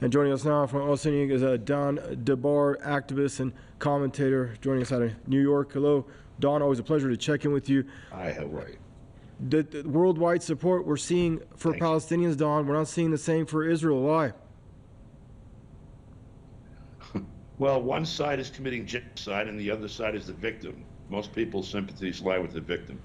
And joining us now from Oceania is Don DeBar, activist and commentator, joining us out of New York. Hello, Don. Always a pleasure to check in with you. Hi, how are you? The worldwide support we're seeing for Palestinians, Don, we're not seeing the same for Israel. Why? Well, one side is committing genocide and the other side is the victim. Most people's sympathies lie with the victim.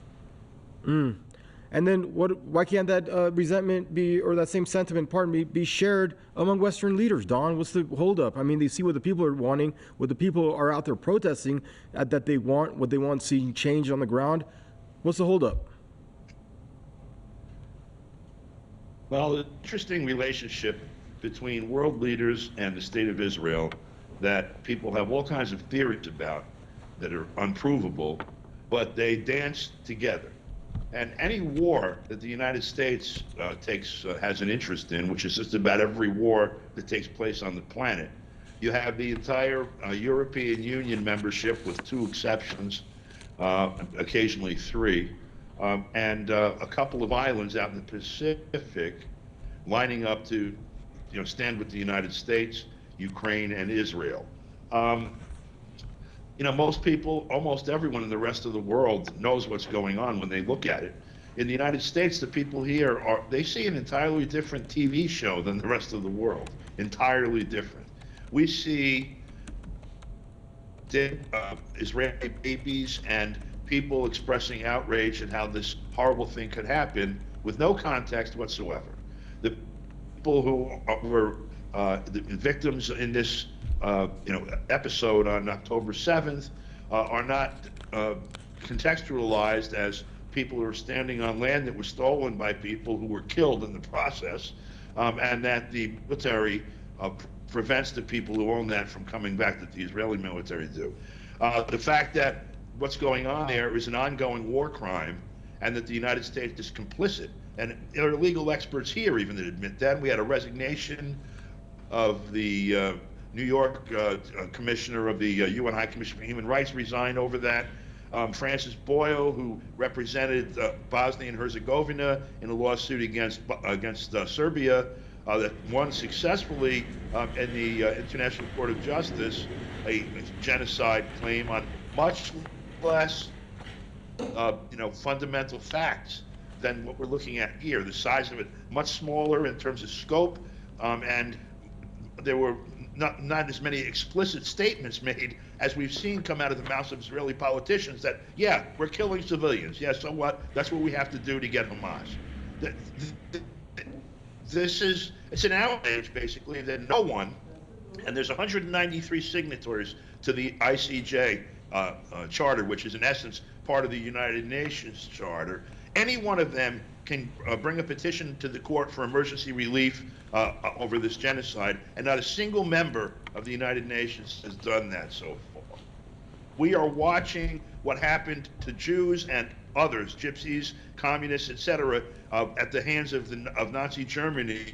And then why can't that resentment be, or that same sentiment, pardon me, be shared among Western leaders, Don? What's the holdup? I mean, they see what the people are wanting, what the people are out there protesting, that they want, what they want seeing change on the ground. What's the holdup? Well, the interesting relationship between world leaders and the state of Israel that people have all kinds of theories about that are unprovable, but they dance together. And any war that the United States has an interest in, which is just about every war that takes place on the planet, you have the entire European Union membership, with two exceptions, occasionally three, and a couple of islands out in the Pacific lining up to, stand with the United States, Ukraine, and Israel. Most people, almost everyone in the rest of the world knows what's going on when they look at it. In the United States, the people here they see an entirely different TV show than the rest of the world. Entirely different. We see Israeli babies and people expressing outrage at how this horrible thing could happen with no context whatsoever. The people who were the victims in this episode on October 7th are not contextualized as people who are standing on land that was stolen by people who were killed in the process, and that the military prevents the people who own that from coming back, that the Israeli military do. The fact that what's going on there is an ongoing war crime, and that the United States is complicit. And there are legal experts here even that admit that. We had a resignation of the New York commissioner of the UN High Commission for Human Rights resign over that. Francis Boyle, who represented Bosnia and Herzegovina in a lawsuit against Serbia that won successfully in the International Court of Justice, a genocide claim on much less fundamental facts than what we're looking at here. The size of it much smaller in terms of scope, and there were not as many explicit statements made as we've seen come out of the mouths of Israeli politicians that, yeah, we're killing civilians. Yeah, so what? That's what we have to do to get Hamas. It's an outrage, basically, that no one, and there's 193 signatories to the ICJ charter, which is in essence part of the United Nations charter. Any one of them can bring a petition to the court for emergency relief over this genocide, and not a single member of the United Nations has done that so far. We are watching what happened to Jews and others, gypsies, communists, etc., at the hands of Nazi Germany.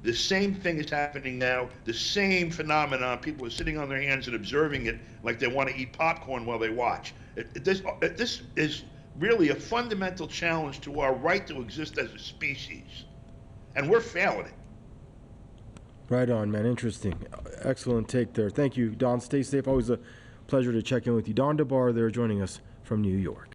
The same thing is happening now, the same phenomenon. People are sitting on their hands and observing it like they want to eat popcorn while they watch. This is really a fundamental challenge to our right to exist as a species. And we're failing it. Right on, man. Interesting. Excellent take there. Thank you, Don. Stay safe. Always a pleasure to check in with you. Don DeBar there joining us from New York.